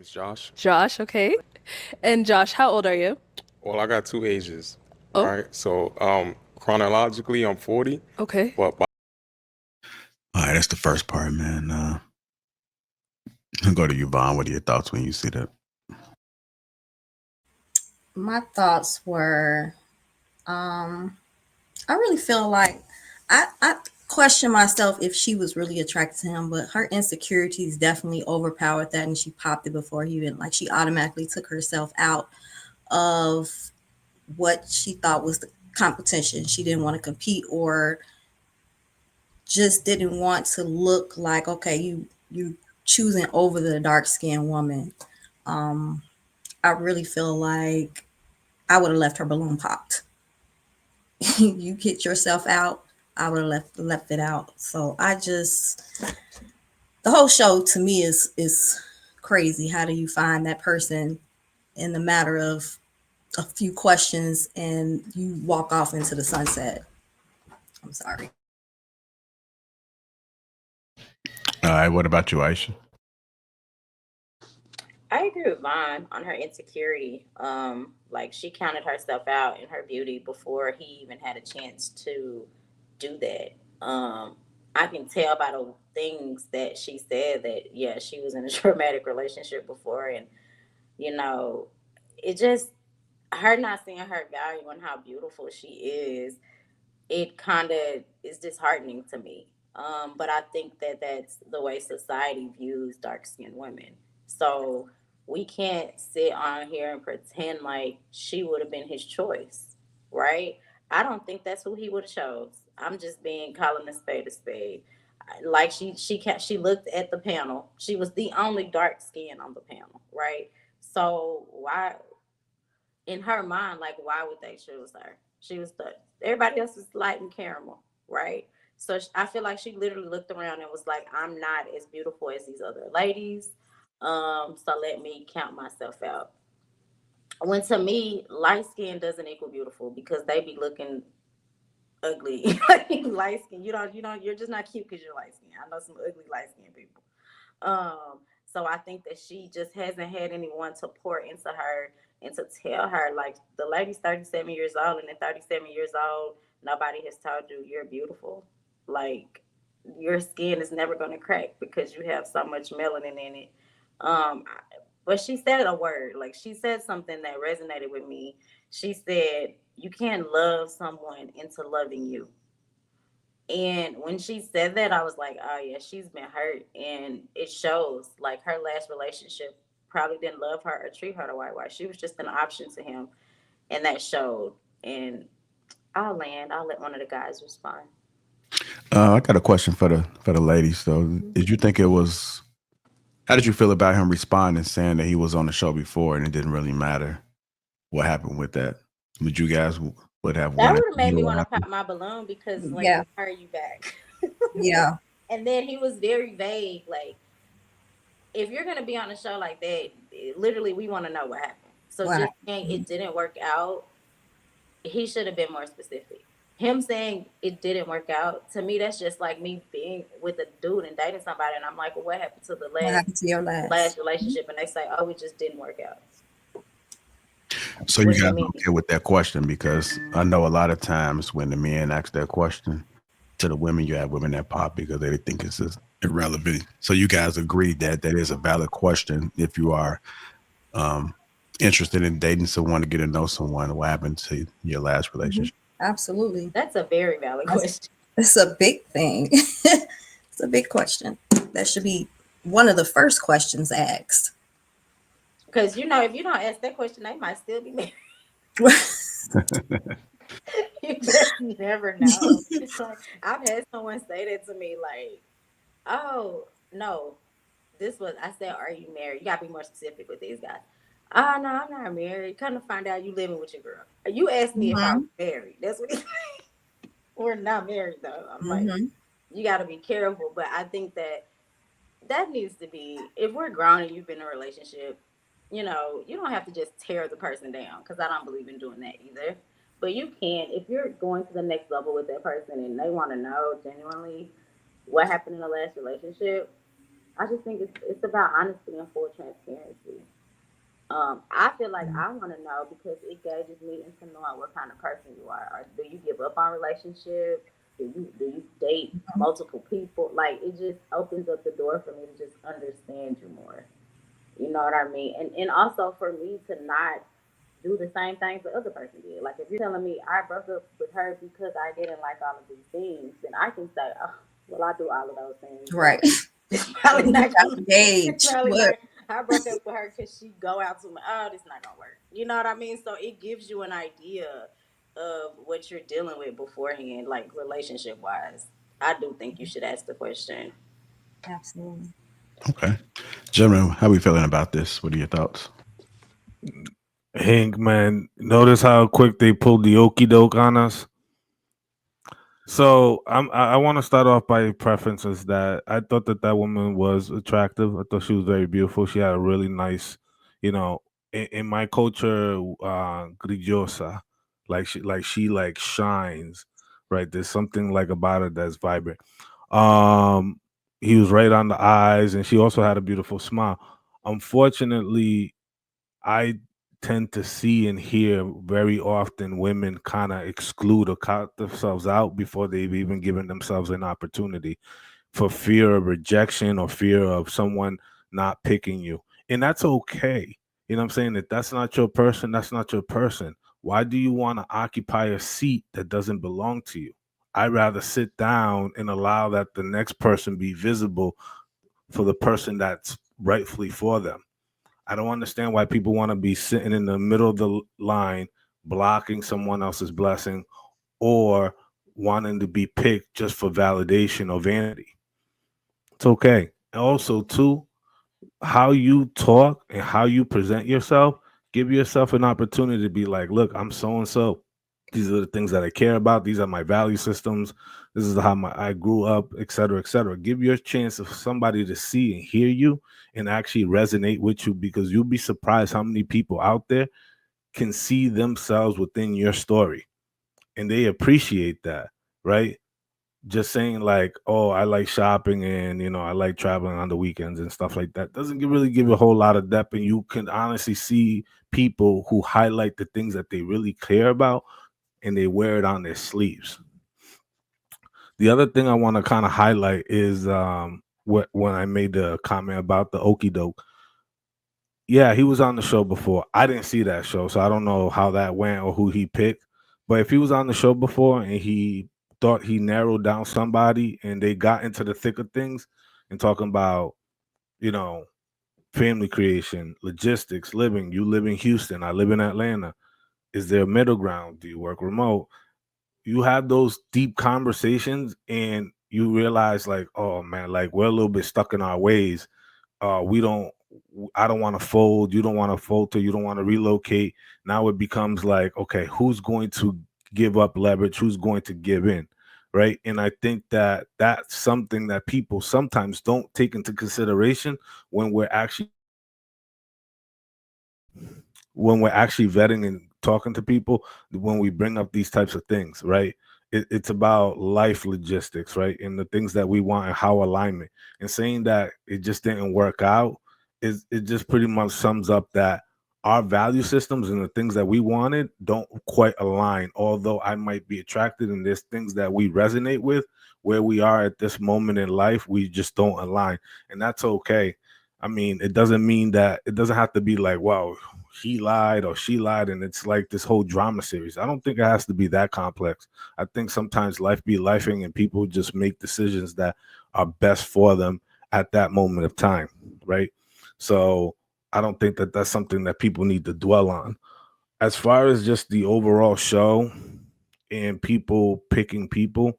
is Josh. Josh, okay. And Josh, how old are you? Well, I got two ages, Oh, right? So, chronologically, I'm 40, okay. but All right, that's the first part, man. I'll go to you, Vaughn. What are your thoughts when you see that? My thoughts were, um, I really feel like I question myself if she was really attracted to him, but her insecurities definitely overpowered that, and she popped it before he even like she automatically took herself out of what she thought was the competition. She didn't want to compete or just didn't want to look like okay, you choosing over the dark skinned woman. Um, I really feel like I would have left her balloon popped. You get yourself out, I would have left it out. So I just the whole show to me is crazy. How do you find that person in the matter of a few questions and you walk off into the sunset? I'm sorry. All right, what about you, Aisha? I agree with Vaughn on her insecurity. Like she counted herself out in her beauty before he even had a chance to do that. I can tell by the things that she said that yeah, she was in a traumatic relationship before, and you know, it just her not seeing her value and how beautiful she is. It kind of is disheartening to me. But I think that that's the way society views dark skinned women. So we can't sit on here and pretend like she would have been his choice, right? I don't think that's who he would have chose. I'm just being calling a spade a spade. Like she looked at the panel. She was the only dark skin on the panel, right? So why in her mind, like why would they choose her? She was the everybody else was light and caramel, right? So I feel like she literally looked around and was like, I'm not as beautiful as these other ladies. So let me count myself out. When to me, light skin doesn't equal beautiful because they be looking ugly. Like light skin, you're just not cute because you're light skin. I know some ugly light skin people. So I think that she just hasn't had anyone to pour into her and to tell her, like, the lady's 37 years old, and at 37 years old, nobody has told you you're beautiful. Like, your skin is never going to crack because you have so much melanin in it. But she said a word, like, she said something that resonated with me. She said, you can't love someone into loving you. And when she said that, I was like, oh, yeah, she's been hurt. And it shows like her last relationship probably didn't love her or treat her the right way. She was just an option to him. And that showed. And I'll let one of the guys respond. I got a question for the ladies though. Did you think it was? How did you feel about him responding, saying that he was on the show before and it didn't really matter what happened with that? Would you guys would have That wanted would have to made hear me what want to happened? pop my balloon because, like, Yeah, why are you back? yeah. And then he was very vague. Like, if you're going to be on a show like that, literally, we want to know what happened. So Well, just saying it didn't work out, he should have been more specific. Him saying it didn't work out, to me, that's just like me being with a dude and dating somebody, and I'm like, well, what happened to the what last happened to your last last? relationship? And they say, oh, it just didn't work out. So you What do guys you are mean? okay with that question because I know a lot of times when the men ask that question to the women, you have women that pop because they think it's just irrelevant. So you guys agree that that is a valid question if you are um, interested in dating someone to get to know someone. What happened to your last Mhm. relationship? Absolutely. That's a very valid That's question. it's a big thing. It's a big question. That should be one of the first questions asked. Because, if you don't ask that question, they might still be married. You just never know. It's like, I've had someone say that to me, like, oh, no, I said, are you married? You got to be more specific with these guys. Oh, no, I'm not married. Come to find out you living with your girl. You asked me if I was Mhm, married. That's what we're not married, though. I'm like, mhm. you got to be careful. But I think that needs to be, if we're grown and you've been in a relationship, you don't have to just tear the person down because I don't believe in doing that either. But you can, if you're going to the next level with that person and they want to know genuinely what happened in the last relationship, I just think it's about honesty and full transparency. I feel like I want to know because it gauges me into knowing what kind of person you are. Or do you give up on relationship? Do you date multiple people? Like it just opens up the door for me to just understand you more. You know what I mean? And also for me to not do the same things the other person did. Like if you're telling me I broke up with her because I didn't like all of these things, then I can say, oh, well, I do all of those things. Right. It's probably not gonna. It's Gauge probably what. not. I broke up with her because she go out to me. Oh, this not gonna work. You know what I mean? So it gives you an idea of what you're dealing with beforehand, like relationship wise. I do think you should ask the question. Absolutely. Okay. Gentlemen, how we feeling about this? What are your thoughts? Hank, man, notice how quick they pulled the okey doke on us. So I want to start off by preferences that I thought that woman was attractive. I thought she was very beautiful. She had a really nice, in my culture, grigiosa, like she shines, right? There's something like about her that's vibrant. Um, he was right on the eyes, and she also had a beautiful smile. Unfortunately, I tend to see and hear very often women kind of exclude or cut themselves out before they've even given themselves an opportunity for fear of rejection or fear of someone not picking you. And that's okay. You know what I'm saying? If that's not your person, that's not your person. Why do you want to occupy a seat that doesn't belong to you? I'd rather sit down and allow that the next person be visible for the person that's rightfully for them. I don't understand why people want to be sitting in the middle of the line, blocking someone else's blessing or wanting to be picked just for validation or vanity. It's okay. And also, too, how you talk and how you present yourself, give yourself an opportunity to be like, look, I'm so and so. These are the things that I care about. These are my value systems. This is how I grew up, et cetera, et cetera. Give your chance of somebody to see and hear you and actually resonate with you because you'll be surprised how many people out there can see themselves within your story and they appreciate that, right? Just saying like, oh, I like shopping and I like traveling on the weekends and stuff like that doesn't really give a whole lot of depth. And you can honestly see people who highlight the things that they really care about and they wear it on their sleeves. The other thing I want to kind of highlight is when I made the comment about the okey doke. Yeah, he was on the show before. I didn't see that show, so I don't know how that went or who he picked. But if he was on the show before and he thought he narrowed down somebody and they got into the thick of things and talking about, you know, family creation, logistics, living, you live in Houston, I live in Atlanta. Is there a middle ground? Do you work remote? You have those deep conversations and you realize like, oh man, like we're a little bit stuck in our ways. We don't I don't want to fold, you don't want to falter, you don't want to relocate. Now it becomes like, okay, who's going to give up leverage, who's going to give in, right? And I think that that's something that people sometimes don't take into consideration when we're actually vetting and talking to people when we bring up these types of things, right? It's about life logistics, right? And the things that we want and how alignment. And saying that it just didn't work out is it just pretty much sums up that our value systems and the things that we wanted don't quite align. Although I might be attracted and there's things that we resonate with where we are at this moment in life, we just don't align. And that's okay. I mean, it doesn't mean that it doesn't have to be like, wow, he lied or she lied, and it's like this whole drama series. I don't think it has to be that complex. I think sometimes life be lifing and people just make decisions that are best for them at that moment of time, right? So I don't think that that's something that people need to dwell on. As far as just the overall show and people picking people,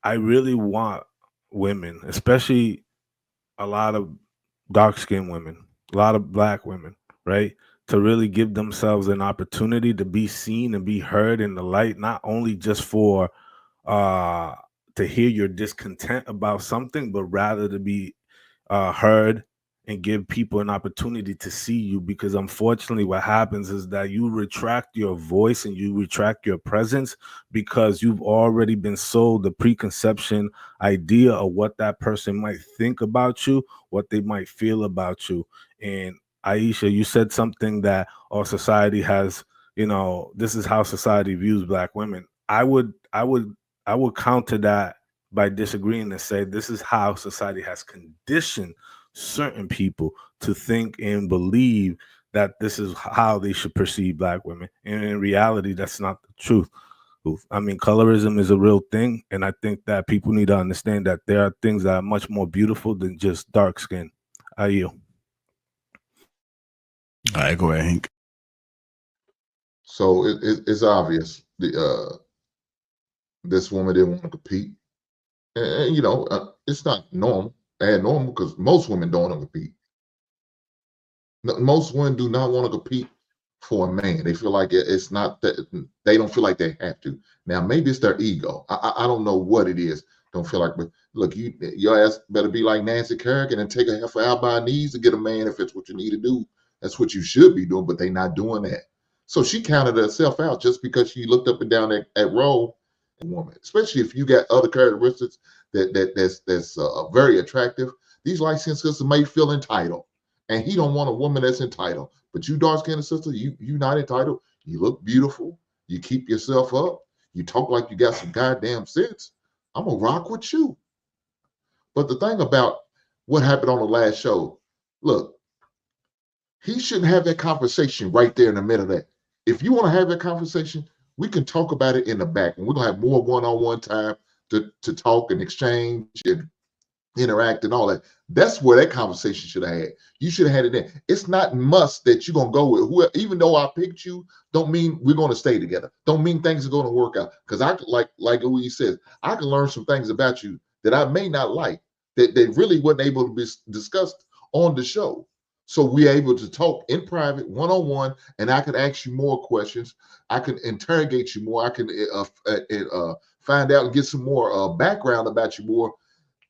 I really want women, especially a lot of dark skinned women, a lot of black women, right? To really give themselves an opportunity to be seen and be heard in the light, not only just for uh to hear your discontent about something, but rather to be heard and give people an opportunity to see you, because unfortunately what happens is that you retract your voice and you retract your presence because you've already been sold the preconception idea of what that person might think about you, what they might feel about you. And Aisha, you said something that our society has, this is how society views Black women. I would counter that by disagreeing and say this is how society has conditioned certain people to think and believe that this is how they should perceive Black women. And in reality, that's not the truth. I mean, colorism is a real thing. And I think that people need to understand that there are things that are much more beautiful than just dark skin. Are you? All right, go ahead, Hank. So it's obvious this woman didn't want to compete, and it's not normal and normal because most women don't want to compete. Most women do not want to compete for a man. They feel like it's not that they don't feel like they have to. Now maybe it's their ego. I don't know what it is. Don't feel like, but look, your ass better be like Nancy Kerrigan and take a heifer out by her knees to get a man if it's what you need to do. That's what you should be doing, but they're not doing that. So she counted herself out just because she looked up and down at Roe, woman, especially if you got other characteristics that's very attractive. These light skinned sisters may feel entitled, and he don't want a woman that's entitled. But you dark skinned sister, you not entitled. You look beautiful. You keep yourself up. You talk like you got some goddamn sense. I'm gonna rock with you. But the thing about what happened on the last show, look, he shouldn't have that conversation right there in the middle of that. If you want to have that conversation, we can talk about it in the back, and we're gonna have more one-on-one time to talk and exchange and interact and all that. That's where that conversation should have had. You should have had it then. It's not must that you're gonna go with whoever. Even though I picked you, don't mean we're gonna stay together. Don't mean things are gonna work out. Because I like Louise says, I can learn some things about you that I may not like that really wasn't able to be discussed on the show. So we're able to talk in private, one-on-one, and I can ask you more questions. I can interrogate you more. I can find out and get some more background about you more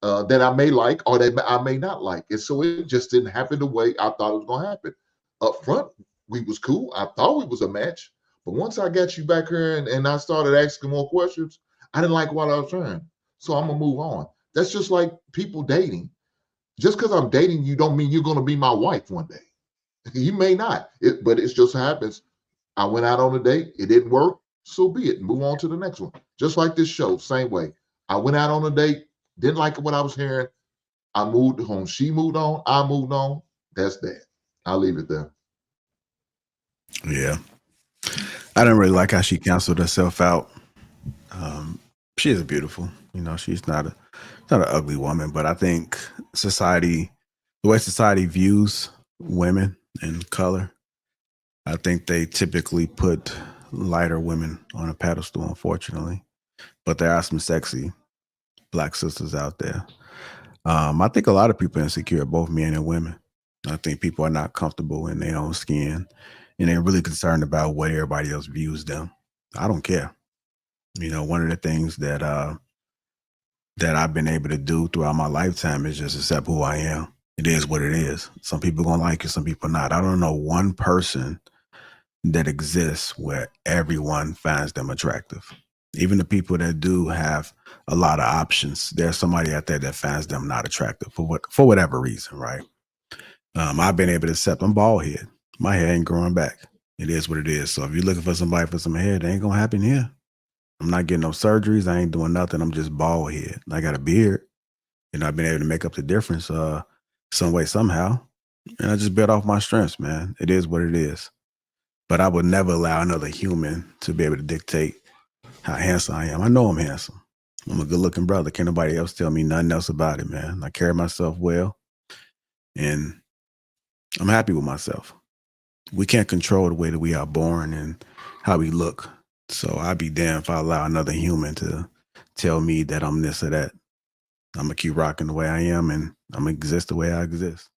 that I may like or that I may not like. And so it just didn't happen the way I thought it was going to happen. Up front, we was cool. I thought we was a match. But once I got you back here and I started asking more questions, I didn't like what I was hearing. So I'm going to move on. That's just like people dating. Just because I'm dating you don't mean you're going to be my wife one day. You may not, but it just happens. I went out on a date. It didn't work. So be it. Move on to the next one. Just like this show, same way. I went out on a date. Didn't like what I was hearing. I moved home. She moved on. I moved on. That's that. I'll leave it there. Yeah. I didn't really like how she canceled herself out. She is beautiful. She's not an ugly woman, but I think the way society views women and color, I think they typically put lighter women on a pedestal, unfortunately. But there are some sexy Black sisters out there. I think a lot of people are insecure, both men and women. I think people are not comfortable in their own skin, and they're really concerned about what everybody else views them. I don't care. One of the things that I've been able to do throughout my lifetime is just accept who I am. It is what it is. Some people gonna like it, some people not. I don't know one person that exists where everyone finds them attractive. Even the people that do have a lot of options, there's somebody out there that finds them not attractive for whatever reason, right? I've been able to accept I'm bald head. My hair ain't growing back. It is what it is. So if you're looking for somebody for some hair, that ain't gonna happen here. I'm not getting no surgeries. I ain't doing nothing. I'm just bald head. I got a beard. I've been able to make up the difference some way, somehow. And I just built off my strengths, man. It is what it is. But I would never allow another human to be able to dictate how handsome I am. I know I'm handsome. I'm a good looking brother. Can't nobody else tell me nothing else about it, man. I carry myself well. And I'm happy with myself. We can't control the way that we are born and how we look. So I'd be damned if I allow another human to tell me that I'm this or that. I'm going to keep rocking the way I am, and I'm going to exist the way I exist.